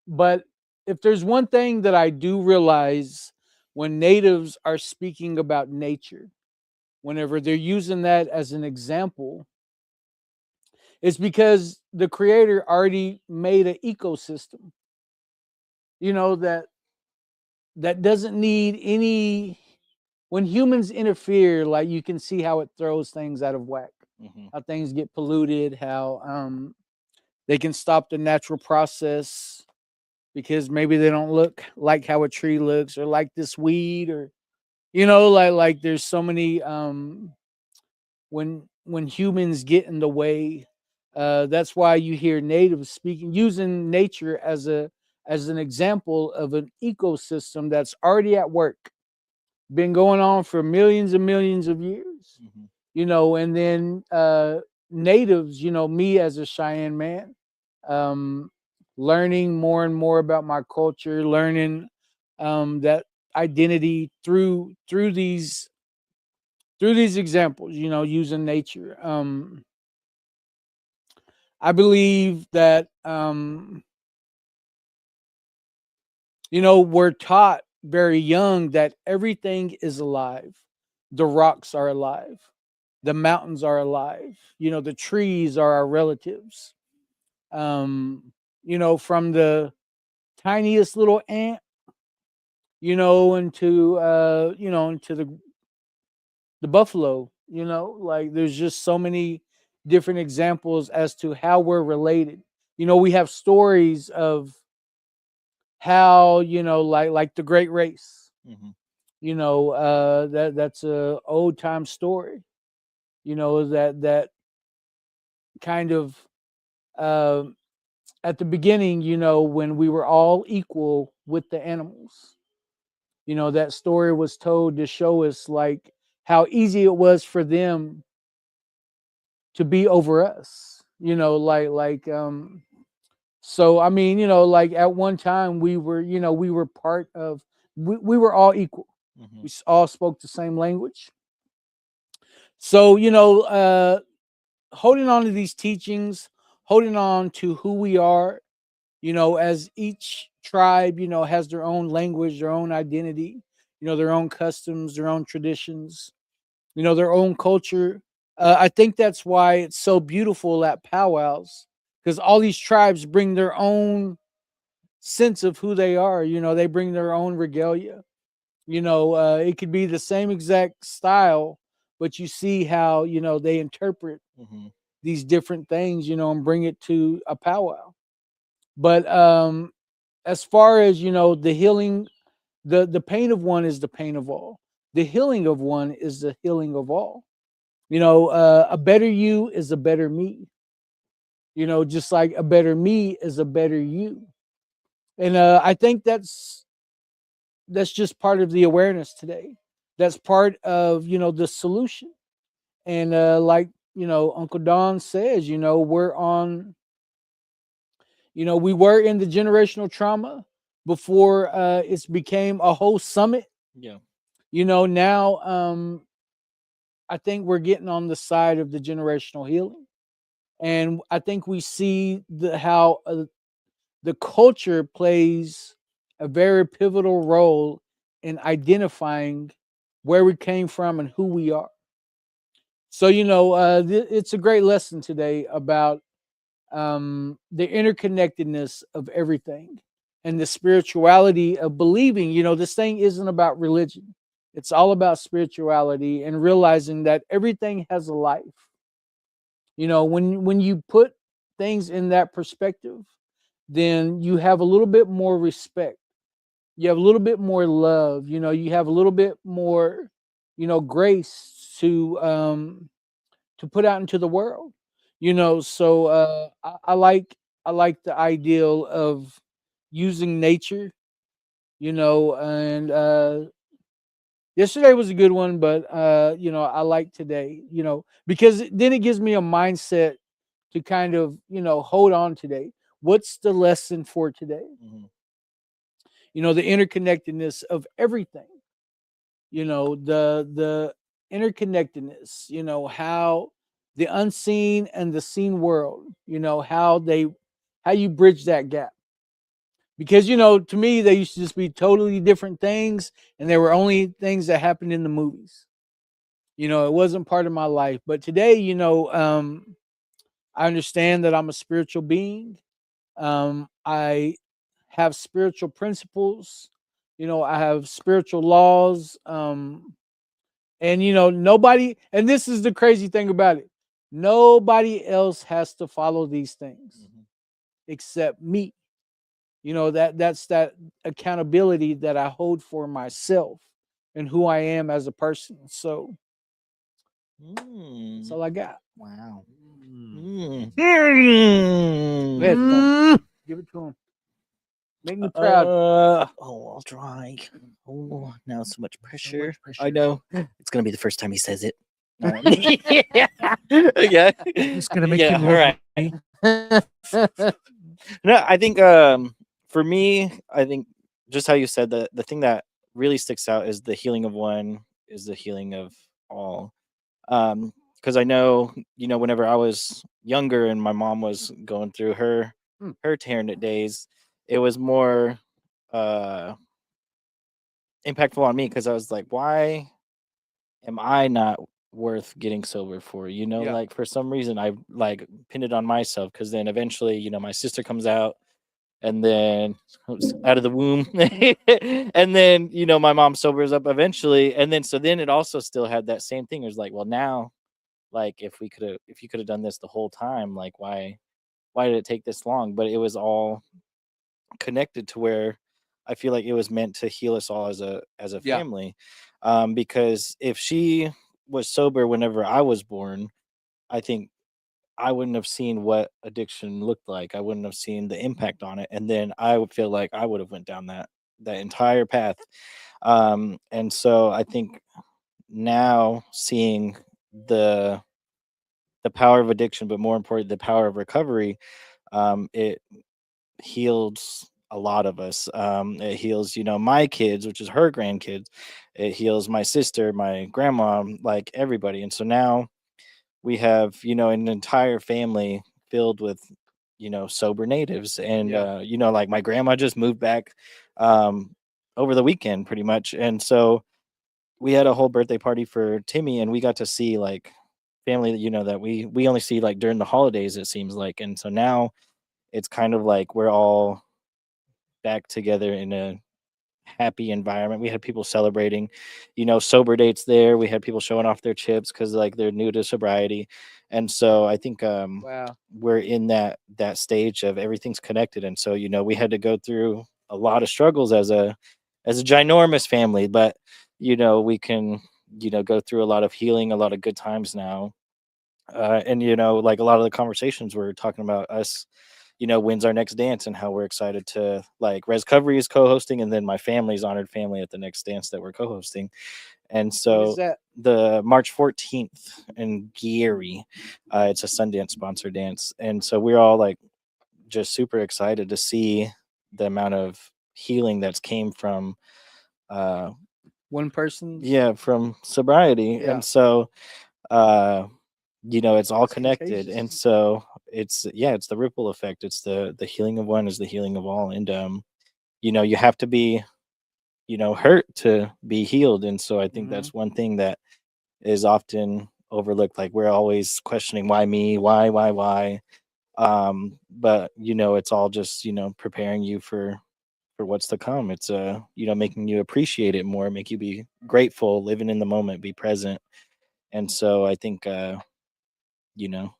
[SPEAKER 2] But if there's one thing that I do realize when natives are speaking about nature, whenever they're using that as an example, it's because the creator already made an ecosystem, that doesn't need any. When humans interfere, like you can see how it throws things out of whack, how things get polluted, how they can stop the natural process because maybe they don't look like how a tree looks or like this weed, or like there's so many when humans get in the way. That's why you hear natives speaking, using nature as an example of an ecosystem that's already at work, been going on for millions and millions of years. And then natives, me as a Cheyenne man, learning more and more about my culture, learning that identity through these examples, using nature. I believe that we're taught very young that everything is alive. The rocks are alive. The mountains are alive. The trees are our relatives. From the tiniest little ant, into the buffalo, like there's just so many different examples as to how we're related. We have stories of how, like the great race,
[SPEAKER 1] Mhm.
[SPEAKER 2] that's a old time story, that kind of um at the beginning, when we were all equal with the animals. That story was told to show us like how easy it was for them to be over us. So I mean, like at one time we were part of, we were all equal.
[SPEAKER 1] Mhm.
[SPEAKER 2] We all spoke the same language. So, holding on to these teachings, holding on to who we are, as each tribe, has their own language, their own identity, their own customs, their own traditions, their own culture. I think that's why it's so beautiful at powwows, because all these tribes bring their own sense of who they are. They bring their own regalia. It could be the same exact style, but you see how, they interpret
[SPEAKER 1] Mhm.
[SPEAKER 2] these different things, and bring it to a powwow. But as far as, the healing, the pain of one is the pain of all. The healing of one is the healing of all. A better you is a better me. Just like a better me is a better you. And I think that's just part of the awareness today. That's part of, the solution. And like, Uncle Don says, we're on, we were in the generational trauma before it's became a whole summit.
[SPEAKER 1] Yeah.
[SPEAKER 2] Now I think we're getting on the side of the generational healing. And I think we see how the culture plays a very pivotal role in identifying where we came from and who we are. So, it's a great lesson today about the interconnectedness of everything and the spirituality of believing. This thing isn't about religion, it's all about spirituality and realizing that everything has a life. When you put things in that perspective, then you have a little bit more respect. You have a little bit more love. You have a little bit more, grace to put out into the world. So I like the ideal of using nature. And yesterday was a good one, but I like today. Because then it gives me a mindset to kind of hold on today. What's the lesson for today?
[SPEAKER 1] Mhm.
[SPEAKER 2] The interconnectedness of everything. The interconnectedness. How the unseen and the seen world. How you bridge that gap. Because to me they used to just be totally different things, and they were only things that happened in the movies. It wasn't part of my life. But today, I understand that I'm a spiritual being. I have spiritual principles. I have spiritual laws. And nobody, and this is the crazy thing about it, nobody else has to follow these things
[SPEAKER 1] Mhm.
[SPEAKER 2] except me. That's that accountability that I hold for myself and who I am as a person. So that's
[SPEAKER 1] Mm.
[SPEAKER 2] all I got.
[SPEAKER 1] Wow.
[SPEAKER 4] Mm.
[SPEAKER 1] Mm.
[SPEAKER 2] Go ahead, Tom. Give it to him. Make me proud.
[SPEAKER 1] I'll try. Oh, now so much pressure.
[SPEAKER 2] pressure.
[SPEAKER 1] I know. It's gonna be the first time he says it. Yeah.
[SPEAKER 4] It's gonna make
[SPEAKER 1] Yeah.
[SPEAKER 4] him
[SPEAKER 1] All
[SPEAKER 4] look
[SPEAKER 1] right.
[SPEAKER 4] me.
[SPEAKER 1] No, I think for me, I think just how you said that the thing that really sticks out is the healing of one is the healing of all. Because I know, whenever I was younger and my mom was going through
[SPEAKER 2] Hmm.
[SPEAKER 1] her tearing it days, it was more uh impactful on me because I was like, why am I not worth getting sober for?
[SPEAKER 2] Yeah.
[SPEAKER 1] Like for some reason I like pinned it on myself because then eventually, my sister comes out and then oops, out of the womb and then my mom sobers up eventually and then so then it also still had that same thing. It was like, well, now, like, if you could have done this the whole time, like, why did it take this long? But it was all connected to where I feel like it was meant to heal us all as a
[SPEAKER 2] Yeah.
[SPEAKER 1] family. Because if she was sober whenever I was born, I think I wouldn't have seen what addiction looked like. I wouldn't have seen the impact on it, and then I would feel like I would have went down that entire path. And so I think now seeing the the power of addiction, but more importantly, the power of recovery, it heals a lot of us. It heals, my kids, which is her grandkids. It heals my sister, my grandma, like everybody. And so now we have, an entire family filled with, sober natives. And,
[SPEAKER 2] Yeah.
[SPEAKER 1] like my grandma just moved back um, over the weekend pretty much. And so we had a whole birthday party for Timmy and we got to see like family that, that we only see like during the holidays, it seems like. And so now it's kind of like we're all back together in a happy environment. We had people celebrating, sober dates there. We had people showing off their chips because like they're new to sobriety. And so I think
[SPEAKER 2] Wow.
[SPEAKER 1] we're in that stage of everything's connected. And so, we had to go through a lot of struggles as a ginormous family, but we can, go through a lot of healing, a lot of good times now. And like a lot of the conversations we're talking about us, when's our next dance and how we're excited to like Rescovery is co-hosting and then my family's honored family at the next dance that we're co-hosting. And
[SPEAKER 2] When is
[SPEAKER 1] so
[SPEAKER 2] that?
[SPEAKER 1] the March 14th in Gary, it's a Sundance sponsor dance. And so we're all like just super excited to see the amount of healing that's came from uh
[SPEAKER 2] One person?
[SPEAKER 1] yeah, from sobriety.
[SPEAKER 2] Yeah.
[SPEAKER 1] And so uh it's all
[SPEAKER 2] That's
[SPEAKER 1] connected. And
[SPEAKER 2] contagious.
[SPEAKER 1] so it's the ripple effect. It's the healing of one is the healing of all. And you have to be, hurt to be healed. And so I think
[SPEAKER 2] Mhm.
[SPEAKER 1] that's one thing that is often overlooked. Like we're always questioning why me, why. But it's all just, preparing you for what's to come. It's making you appreciate it more, make you be grateful, living in the moment, be present. And so I think you know,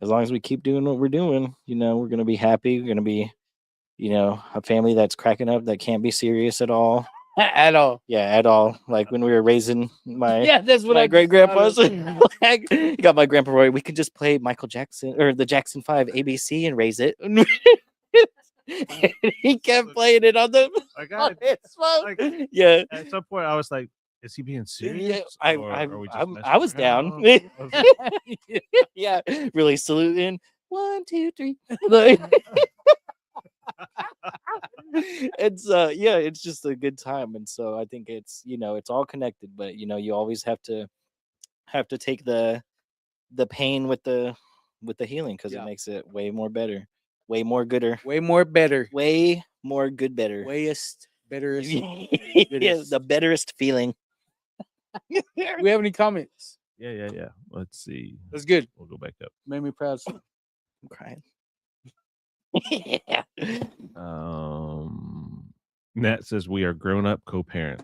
[SPEAKER 1] as long as we keep doing what we're doing, we're gonna be happy. We're gonna be, a family that's cracking up that can't be serious at all.
[SPEAKER 2] At all.
[SPEAKER 1] Yeah, at all. Like when we were raising my
[SPEAKER 2] Yeah, that's what
[SPEAKER 1] my
[SPEAKER 2] I
[SPEAKER 1] great
[SPEAKER 2] just thought
[SPEAKER 1] grandpa's
[SPEAKER 2] of.
[SPEAKER 1] like, you got my grandpa Roy. We could just play Michael Jackson or the Jackson 5 ABC and raise it. And he kept playing it on the
[SPEAKER 4] Like
[SPEAKER 1] on
[SPEAKER 4] I,
[SPEAKER 1] his phone.
[SPEAKER 4] like
[SPEAKER 1] Yeah.
[SPEAKER 4] at some point I was like, is he being
[SPEAKER 1] Yeah,
[SPEAKER 4] serious
[SPEAKER 1] I
[SPEAKER 4] or
[SPEAKER 1] I
[SPEAKER 4] are we just
[SPEAKER 1] I
[SPEAKER 4] messing
[SPEAKER 1] was down.
[SPEAKER 4] around? I was like,
[SPEAKER 1] Yeah, really saluting. 1, 2, 3. Like, it's yeah, it's just a good time. And so I think it's it's all connected, but you always have to take the pain with the healing because it
[SPEAKER 2] Yeah.
[SPEAKER 1] makes it way more better, way more gooder,
[SPEAKER 2] Way more better.
[SPEAKER 1] way more good better.
[SPEAKER 2] Wayest, betterest.
[SPEAKER 1] Yeah,
[SPEAKER 2] goodest.
[SPEAKER 1] the betterest feeling.
[SPEAKER 2] Do we have any comments?
[SPEAKER 4] yeah. Let's see.
[SPEAKER 2] That's good.
[SPEAKER 4] We'll go back up.
[SPEAKER 2] Made me proud. son.
[SPEAKER 1] I'm crying. Yeah.
[SPEAKER 4] Nat says we are grown up co-parents.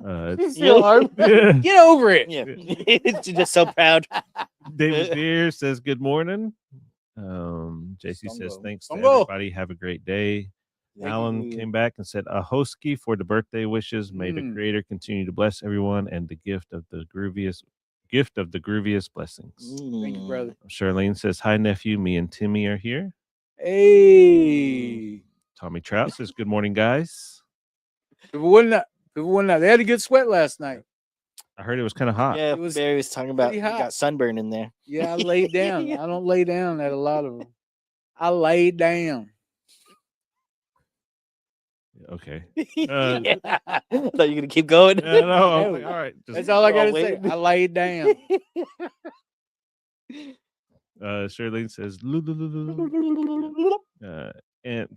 [SPEAKER 4] It's-
[SPEAKER 2] Feel hard.
[SPEAKER 4] yeah.
[SPEAKER 2] Get over it.
[SPEAKER 1] Yeah. It's just so proud.
[SPEAKER 4] David Beer says good morning. JC says
[SPEAKER 2] Songo.
[SPEAKER 4] thanks to
[SPEAKER 2] Songo.
[SPEAKER 4] everybody. Have a great day.
[SPEAKER 1] Thank
[SPEAKER 4] Alan
[SPEAKER 1] you.
[SPEAKER 4] came back and said a hosky for the birthday wishes. May the Creator continue to bless everyone and the gift of the grooviest blessings.
[SPEAKER 2] Thank you, brother.
[SPEAKER 4] Charlene says hi nephew. Me and Timmy are here.
[SPEAKER 2] Hey.
[SPEAKER 4] Tommy Trout says good morning guys.
[SPEAKER 2] People wouldn't have. They had a good sweat last night.
[SPEAKER 4] I heard it was kind of hot.
[SPEAKER 1] Yeah,
[SPEAKER 2] It was
[SPEAKER 1] Barry was talking about
[SPEAKER 2] pretty
[SPEAKER 1] he
[SPEAKER 2] hot.
[SPEAKER 1] got sunburn in there.
[SPEAKER 2] Yeah, I laid down. I don't lay down at a lot of them. I laid down.
[SPEAKER 4] Okay.
[SPEAKER 1] Yeah. I thought you were gonna keep going.
[SPEAKER 4] Yeah, no, I was
[SPEAKER 2] No.
[SPEAKER 4] like, all right.
[SPEAKER 2] That's
[SPEAKER 4] Just,
[SPEAKER 2] all I
[SPEAKER 1] we're all
[SPEAKER 2] gotta say.
[SPEAKER 1] waiting.
[SPEAKER 2] I laid down.
[SPEAKER 4] Shirley says, and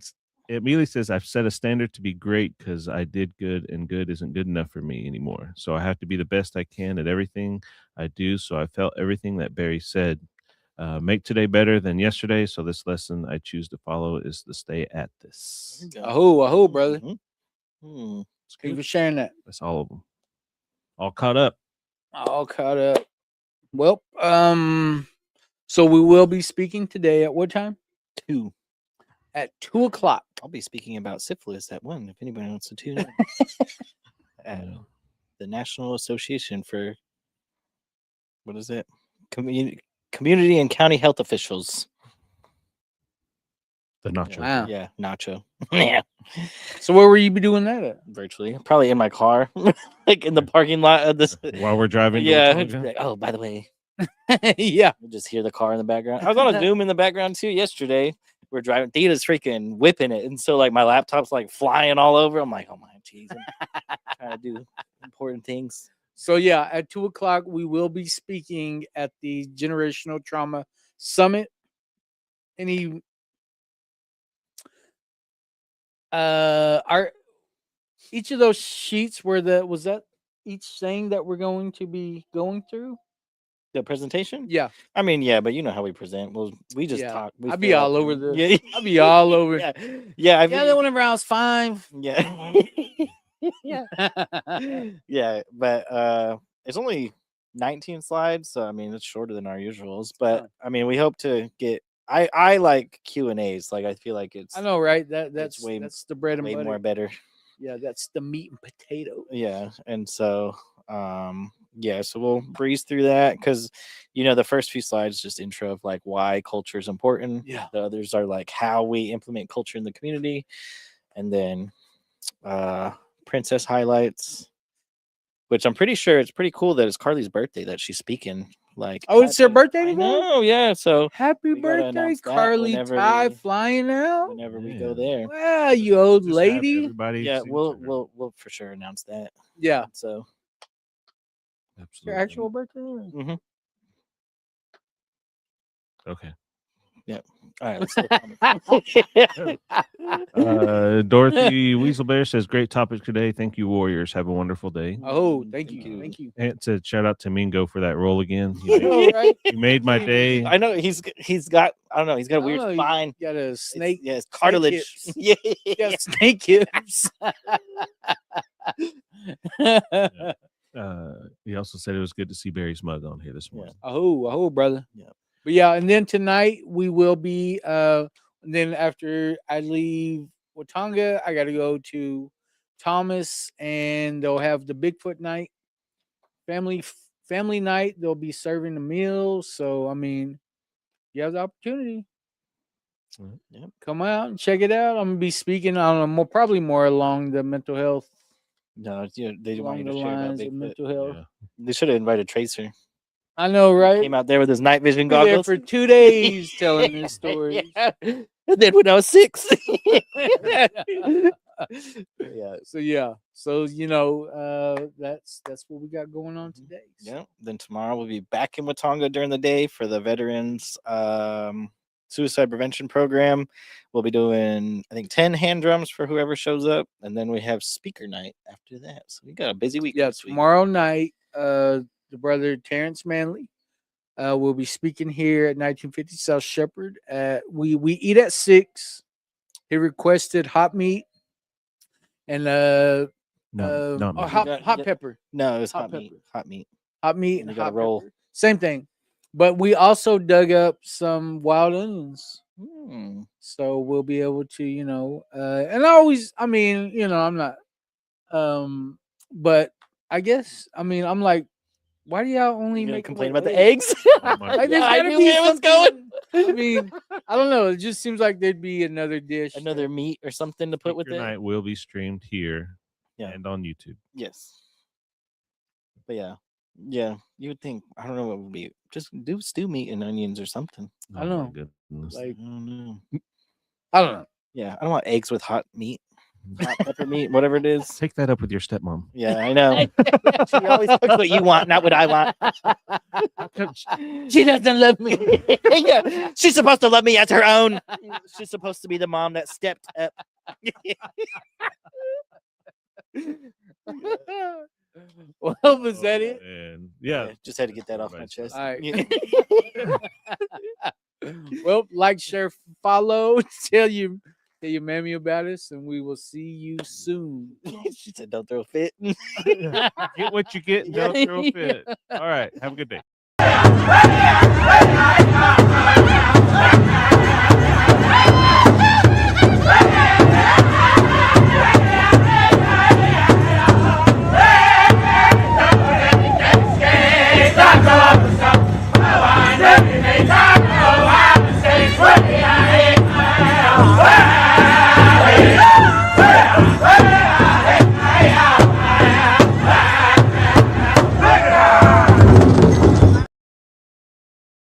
[SPEAKER 4] it immediately says, I've set a standard to be great because I did good and good isn't good enough for me anymore. So I have to be the best I can at everything I do. So I felt everything that Barry said. Make today better than yesterday. So this lesson I choose to follow is to stay at this.
[SPEAKER 2] Aho, brother.
[SPEAKER 1] Mhm.
[SPEAKER 2] Thank you for sharing that.
[SPEAKER 4] That's all of them. All caught up.
[SPEAKER 2] All caught up. Well, so we will be speaking today at what time?
[SPEAKER 1] 2.
[SPEAKER 2] At 2:00.
[SPEAKER 1] I'll be speaking about syphilis at 1 if anybody wants to tune in. At
[SPEAKER 4] Yeah.
[SPEAKER 1] the National Association for what is it? Community and county health officials.
[SPEAKER 4] The nacho.
[SPEAKER 2] Wow.
[SPEAKER 1] Yeah, nacho. Yeah,
[SPEAKER 2] So where will you be doing that at?
[SPEAKER 1] virtually. Probably in my car, like in the parking lot of this.
[SPEAKER 4] While we're driving. to
[SPEAKER 1] Yeah.
[SPEAKER 4] Watauga?
[SPEAKER 1] like, oh, by the way,
[SPEAKER 2] Yeah.
[SPEAKER 1] you just hear the car in the background. I was on a Zoom in the background too yesterday. We're driving. Theta's freaking whipping it, and so like my laptop's like flying all over. I'm like, oh my jeez, I'm trying to do important things.
[SPEAKER 2] So yeah, at 2:00 we will be speaking at the Generational Trauma Summit. Any are each of those sheets where was that each thing that we're going to be going through?
[SPEAKER 1] The presentation.
[SPEAKER 2] Yeah.
[SPEAKER 1] I mean, yeah, but you know how we present. Well, we just
[SPEAKER 2] Yeah.
[SPEAKER 1] talk. We
[SPEAKER 2] I'll be
[SPEAKER 1] feel
[SPEAKER 2] all
[SPEAKER 1] like-
[SPEAKER 2] over the
[SPEAKER 1] Yeah,
[SPEAKER 2] I'll be all over.
[SPEAKER 1] yeah, yeah.
[SPEAKER 2] Yeah, whenever I was 5.
[SPEAKER 1] Yeah. Yeah. Yeah, but it's only 19 slides, so I mean it's shorter than our usuals. But I mean we hope to get I like Q&As. Like I feel like it's
[SPEAKER 2] I know, right? That's
[SPEAKER 1] way-
[SPEAKER 2] that's the bread and
[SPEAKER 1] way
[SPEAKER 2] butter.
[SPEAKER 1] more better.
[SPEAKER 2] Yeah, that's the meat and potato.
[SPEAKER 1] Yeah. And so yeah, so we'll breeze through that because you know the first few slides just intro of like why culture is important.
[SPEAKER 2] Yeah.
[SPEAKER 1] The others are like how we implement culture in the community, and then princess highlights, which I'm pretty sure it's pretty cool that it's Carly's birthday that she's speaking. Like,
[SPEAKER 2] Oh, it's her
[SPEAKER 1] happy-
[SPEAKER 2] birthday
[SPEAKER 1] I
[SPEAKER 2] today?
[SPEAKER 1] know, yeah. So
[SPEAKER 2] Happy
[SPEAKER 1] we gotta
[SPEAKER 2] birthday,
[SPEAKER 1] announce that
[SPEAKER 2] Carly
[SPEAKER 1] whenever
[SPEAKER 2] Ty
[SPEAKER 1] we-
[SPEAKER 2] flying out.
[SPEAKER 1] whenever we
[SPEAKER 4] Yeah.
[SPEAKER 1] go there,
[SPEAKER 2] Wow, you old
[SPEAKER 4] Just have
[SPEAKER 2] lady.
[SPEAKER 4] Everybody.
[SPEAKER 1] yeah,
[SPEAKER 4] sing
[SPEAKER 1] we'll
[SPEAKER 4] to her.
[SPEAKER 1] we'll for sure announce that.
[SPEAKER 2] Yeah.
[SPEAKER 1] So
[SPEAKER 2] Your
[SPEAKER 4] Absolutely.
[SPEAKER 2] actual birthday?
[SPEAKER 4] Okay.
[SPEAKER 1] all right, let's look.
[SPEAKER 4] Dorothy Weaselbear says, "Great topic today. Thank you, Warriors. Have a wonderful day."
[SPEAKER 2] Oh,
[SPEAKER 1] Mm,
[SPEAKER 2] thank you. Thank you.
[SPEAKER 4] And said, "Shout out to Mingo for that roll again.
[SPEAKER 2] I know, right?
[SPEAKER 4] He made my day."
[SPEAKER 1] I know he's got I don't know he's got a
[SPEAKER 2] I
[SPEAKER 1] weird
[SPEAKER 2] don't know,
[SPEAKER 1] spine.
[SPEAKER 2] You got a
[SPEAKER 1] It's-
[SPEAKER 2] snake.
[SPEAKER 1] yeah, it's cartilage.
[SPEAKER 2] hips.
[SPEAKER 1] Yeah,
[SPEAKER 2] You got snake hips.
[SPEAKER 4] He also said it was good to see Barry's mug on here this morning.
[SPEAKER 2] Oh, brother.
[SPEAKER 1] Yeah.
[SPEAKER 2] But yeah, and then tonight we will be and then after I leave Watauga, I gotta go to Thomas and they'll have the Bigfoot night. Family night. They'll be serving the meals. So I mean, you have the opportunity.
[SPEAKER 1] Yep.
[SPEAKER 2] Come out and check it out. I'm gonna be speaking on probably more along the mental health,
[SPEAKER 1] No, you know, they want
[SPEAKER 2] along
[SPEAKER 1] you
[SPEAKER 2] the
[SPEAKER 1] to share about
[SPEAKER 2] lines of
[SPEAKER 1] Bigfoot.
[SPEAKER 2] mental health.
[SPEAKER 4] Yeah.
[SPEAKER 1] They should have invited Tracer.
[SPEAKER 2] I know, right?
[SPEAKER 1] Came out there with his night vision
[SPEAKER 2] Be there
[SPEAKER 1] goggles
[SPEAKER 2] for 2 days telling this story.
[SPEAKER 1] Yeah. And then when I was 6. Yeah.
[SPEAKER 2] So you know, that's what we got going on today.
[SPEAKER 1] Yeah. Then tomorrow we'll be back in Watauga during the day for the veterans suicide prevention program. We'll be doing I think 10 hand drums for whoever shows up, and then we have speaker night after that. So we got a busy week.
[SPEAKER 2] Yeah,
[SPEAKER 1] this week.
[SPEAKER 2] tomorrow night, the brother Terrence Manley will be speaking here at 1950 South Shepherd. We eat at 6. He requested hot meat and
[SPEAKER 4] No, not me.
[SPEAKER 2] hot
[SPEAKER 1] Yeah.
[SPEAKER 2] pepper.
[SPEAKER 1] No, it was
[SPEAKER 2] Hot
[SPEAKER 1] hot meat.
[SPEAKER 2] pepper.
[SPEAKER 1] Hot meat.
[SPEAKER 2] Hot meat
[SPEAKER 1] And
[SPEAKER 2] and
[SPEAKER 1] you gotta
[SPEAKER 2] hot
[SPEAKER 1] roll.
[SPEAKER 2] pepper. Same thing. But we also dug up some wild onions.
[SPEAKER 1] Mm.
[SPEAKER 2] So we'll be able to, you know, and I mean, you know, I'm not but I guess I'm like, why do y'all only
[SPEAKER 1] You gonna
[SPEAKER 2] make
[SPEAKER 1] complain
[SPEAKER 2] with
[SPEAKER 1] about the eggs?
[SPEAKER 4] Oh my
[SPEAKER 2] Like, there's
[SPEAKER 1] Yeah, I
[SPEAKER 2] gotta
[SPEAKER 1] knew
[SPEAKER 2] be
[SPEAKER 1] where it was going.
[SPEAKER 2] something- I mean, I don't know. It just seems like there'd be another dish.
[SPEAKER 1] Another meat or something to put with
[SPEAKER 4] Speaker
[SPEAKER 1] it.
[SPEAKER 4] night will be streamed here
[SPEAKER 1] Yeah.
[SPEAKER 4] and on YouTube.
[SPEAKER 1] Yes. But yeah, Yeah, you would think. I don't know what would be. Just do stew meat and onions or something.
[SPEAKER 2] I don't know.
[SPEAKER 4] Goodness.
[SPEAKER 2] Like,
[SPEAKER 1] I don't know.
[SPEAKER 2] I don't know.
[SPEAKER 1] Yeah, I don't want eggs with hot meat, hot pepper meat, whatever it is.
[SPEAKER 4] Take that up with your stepmom.
[SPEAKER 1] Yeah, I know. She always cooks what you want, not what I want.
[SPEAKER 2] She doesn't love me.
[SPEAKER 1] Yeah, she's supposed to love me as her own. She's supposed to be the mom that stepped up.
[SPEAKER 2] Well, was that it?
[SPEAKER 4] And yeah,
[SPEAKER 1] Just had to get that off my
[SPEAKER 4] Everybody's
[SPEAKER 1] chest.
[SPEAKER 2] All right.
[SPEAKER 1] Yeah.
[SPEAKER 2] Well, like, share, follow, tell your mammy about us, and we will see you soon.
[SPEAKER 1] She said, "Don't throw a fit."
[SPEAKER 4] get what you get and don't throw a fit. All right. Have a good day.